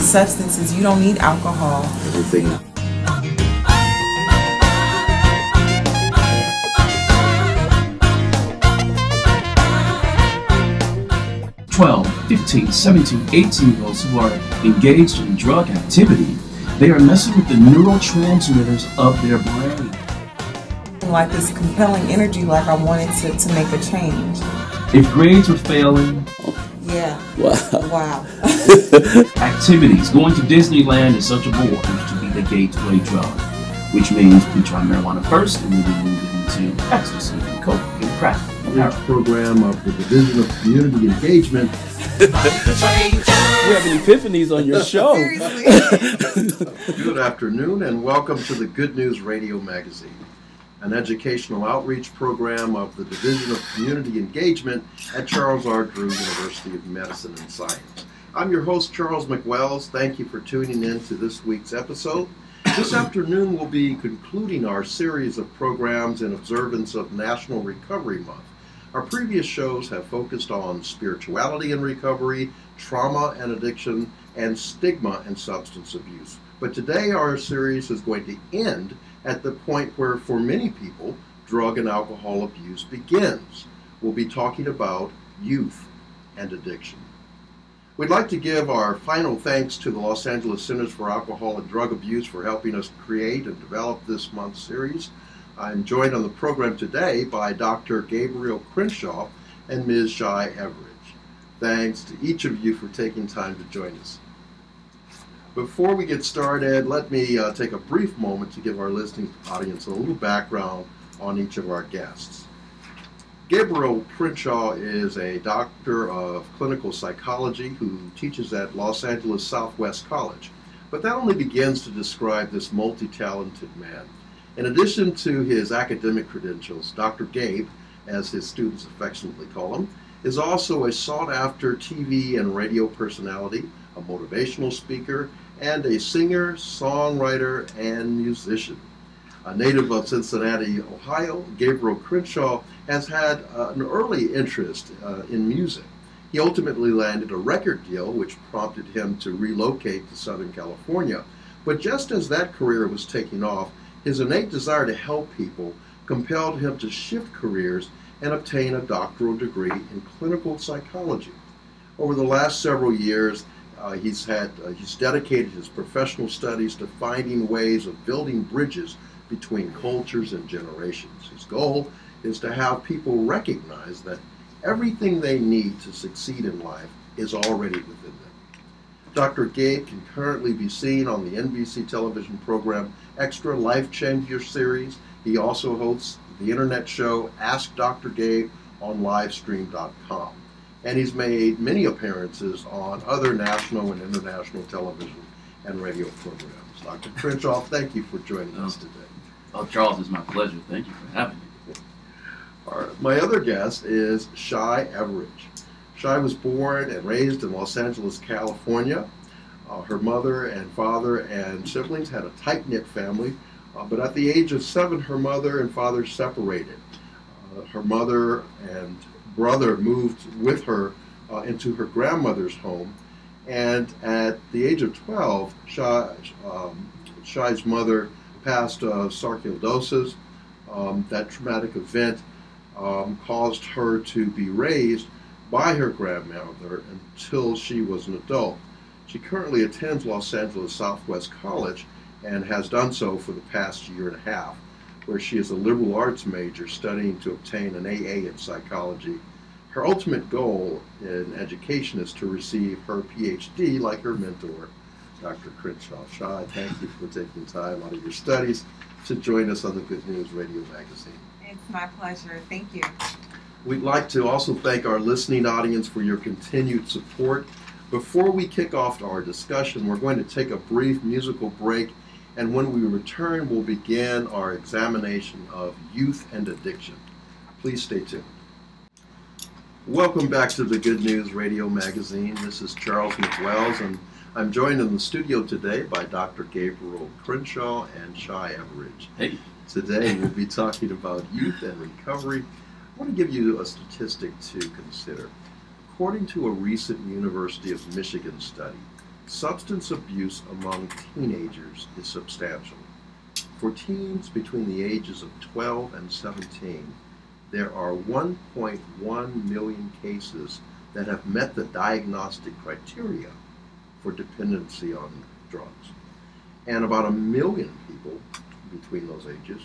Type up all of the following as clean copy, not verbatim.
substances. You don't need alcohol. Everything. 12, 15, 17, 18-year-olds who are engaged in drug activity, they are messing with the neurotransmitters of their brain. Like this compelling energy, like I wanted to make a change. If grades were failing, yeah. Wow. activities, going to Disneyland is such a bore, used to be the gateway drug, which means we try marijuana first and then we move into ecstasy and coke and crack. Everidge program of the Division of Community Engagement. We're having epiphanies on your show. Good afternoon and welcome to the Good News Radio Magazine, an educational outreach program of the Division of Community Engagement at Charles R. Drew University of Medicine and Science. I'm your host, Charles McWells. Thank you for tuning in to this week's episode. This afternoon we'll be concluding our series of programs in observance of National Recovery Month. Our previous shows have focused on spirituality and recovery, trauma and addiction, and stigma and substance abuse. But today our series is going to end at the point where, for many people, drug and alcohol abuse begins. We'll be talking about youth and addiction. We'd like to give our final thanks to the Los Angeles Centers for Alcohol and Drug Abuse for helping us create and develop this month's series. I'm joined on the program today by Dr. Gabriel Crenshaw and Ms. Shy Everidge. Thanks to each of you for taking time to join us. Before we get started, let me take a brief moment to give our listening audience a little background on each of our guests. Gabriel Crenshaw is a doctor of clinical psychology who teaches at Los Angeles Southwest College, but that only begins to describe this multi-talented man. In addition to his academic credentials, Dr. Gabe, as his students affectionately call him, is also a sought-after TV and radio personality, a motivational speaker, and a singer, songwriter, and musician. A native of Cincinnati, Ohio, Gabriel Crenshaw has had an early interest in music. He ultimately landed a record deal, which prompted him to relocate to Southern California. But just as that career was taking off, his innate desire to help people compelled him to shift careers and obtain a doctoral degree in clinical psychology. Over the last several years, he's dedicated his professional studies to finding ways of building bridges between cultures and generations. His goal is to have people recognize that everything they need to succeed in life is already within them. Dr. Gabe can currently be seen on the NBC television program Extra Life Changer series. He also hosts the internet show Ask Dr. Gabe on livestream.com. And he's made many appearances on other national and international television and radio programs. Dr. Crenshaw, thank you for joining us today. Oh, Charles, it's my pleasure. Thank you for having me. All right. My other guest is Shy Everidge. Shy was born and raised in Los Angeles, California. Her mother and father and siblings had a tight-knit family, but at the age of 7, her mother and father separated. Her mother and brother moved with her into her grandmother's home, and at the age of 12, Shy's mother passed sarcoidosis. That traumatic event caused her to be raised by her grandmother until she was an adult. She currently attends Los Angeles Southwest College and has done so for the past year and a half, where she is a liberal arts major studying to obtain an AA in psychology. Her ultimate goal in education is to receive her PhD like her mentor, Dr. Crenshaw. Shy, thank you for taking time out of your studies to join us on the Good News Radio Magazine. It's my pleasure. Thank you. We'd like to also thank our listening audience for your continued support. Before we kick off our discussion, we're going to take a brief musical break, and when we return, we'll begin our examination of youth and addiction. Please stay tuned. Welcome back to the Good News Radio Magazine. This is Charles McWells, and I'm joined in the studio today by Dr. Gabriel Crenshaw and Shy Everidge. Hey. Today we'll be talking about youth and recovery. I want to give you a statistic to consider. According to a recent University of Michigan study, substance abuse among teenagers is substantial. For teens between the ages of 12 and 17, there are 1.1 million cases that have met the diagnostic criteria for dependency on drugs. And about 1 million people between those ages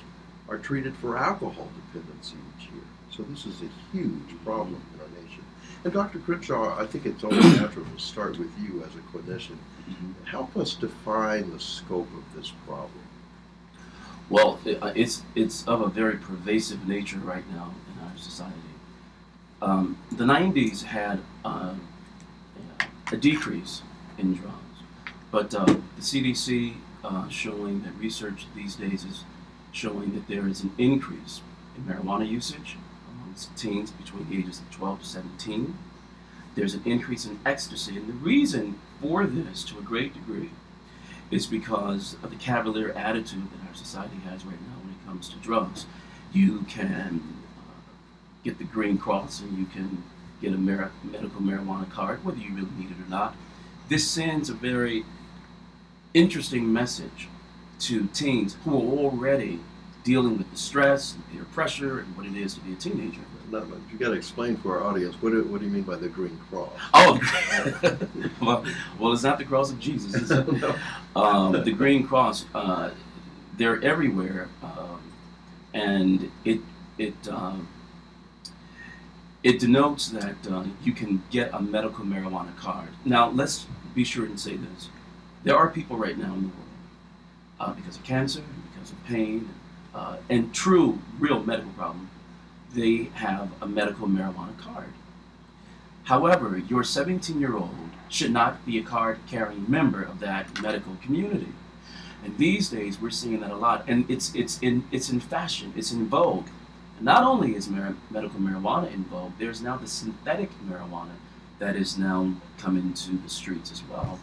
are treated for alcohol dependency each year. So this is a huge problem in our nation. And Dr. Crenshaw, I think it's only natural to start with you as a clinician. Help us define the scope of this problem. Well, it's of a very pervasive nature right now in our society. The 90s had a decrease in drugs, but the CDC showing that research these days is showing that there is an increase in marijuana usage amongst teens between the ages of 12 to 17. There's an increase in ecstasy, and the reason for this, to a great degree, is because of the cavalier attitude that our society has right now when it comes to drugs. You can get the Green Cross and you can get a medical marijuana card, whether you really need it or not. This sends a very interesting message to teens who are already dealing with the stress and peer pressure and what it is to be a teenager. You got to explain for our audience, what do you mean by the Green Cross? Oh, well, it's not the cross of Jesus, is it? No. The Green Cross, they're everywhere, and it denotes that you can get a medical marijuana card. Now, let's be sure and say this. There are people right now in the world, because of cancer, because of pain, and true, real medical problem, they have a medical marijuana card. However, your 17-year-old should not be a card-carrying member of that medical community. And these days, we're seeing that a lot, and it's in fashion, it's in vogue. And not only is medical marijuana in vogue, there's now the synthetic marijuana that is now coming to the streets as well.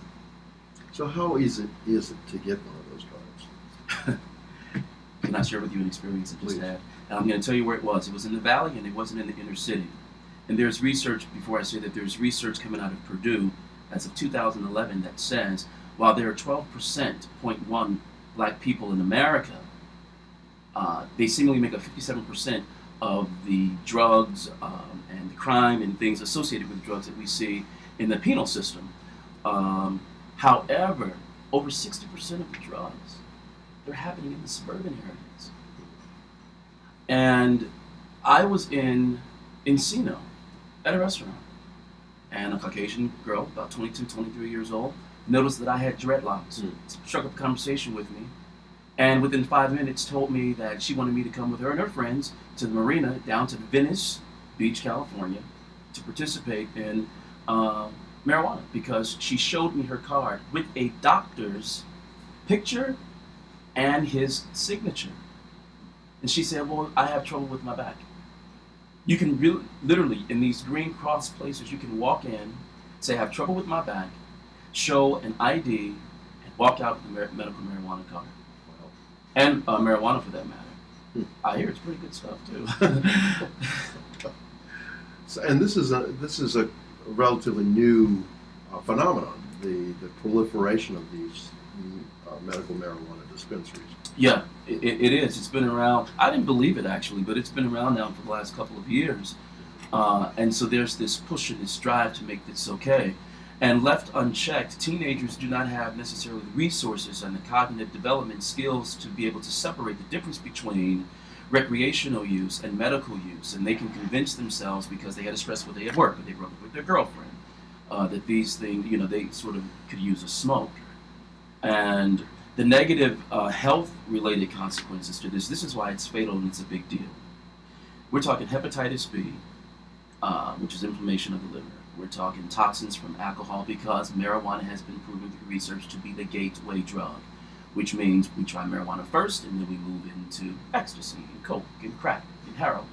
So how easy is it to get one of those cards? Can I share with you an experience I just had? And I'm going to tell you where it was. It was in the Valley, and it wasn't in the inner city. And there's research, before I say that, there's research coming out of Purdue as of 2011 that says while there are 12.1% black people in America, they seemingly make up 57% of the drugs and the crime and things associated with drugs that we see in the penal system. However, over 60% of the drugs, they're happening in the suburban areas. And I was in Encino at a restaurant, and a Caucasian girl, about 22, 23 years old, noticed that I had dreadlocks, struck up a conversation with me, and within 5 minutes told me that she wanted me to come with her and her friends to the marina down to Venice Beach, California, to participate in marijuana, because she showed me her card with a doctor's picture and his signature. And she said, well, I have trouble with my back. You can really, literally, in these Green Cross places, you can walk in, say, I have trouble with my back, show an ID, and walk out with a medical marijuana card. Wow. And marijuana, for that matter. I hear it's pretty good stuff, too. So, and this is a relatively new phenomenon, the proliferation of these medical marijuana dispensaries. Yeah, it is. It's been around. I didn't believe it, actually, but it's been around now for the last couple of years. And so there's this push and this drive to make this okay. And left unchecked, teenagers do not have necessarily the resources and the cognitive development skills to be able to separate the difference between recreational use and medical use. And they can convince themselves, because they had a stressful day at work, or they broke up with their girlfriend, that these things, they sort of could use a smoke. And the negative health-related consequences to this is why it's fatal and it's a big deal. We're talking hepatitis B, which is inflammation of the liver. We're talking toxins from alcohol, because marijuana has been proven through research to be the gateway drug, which means we try marijuana first and then we move into ecstasy and coke and crack and heroin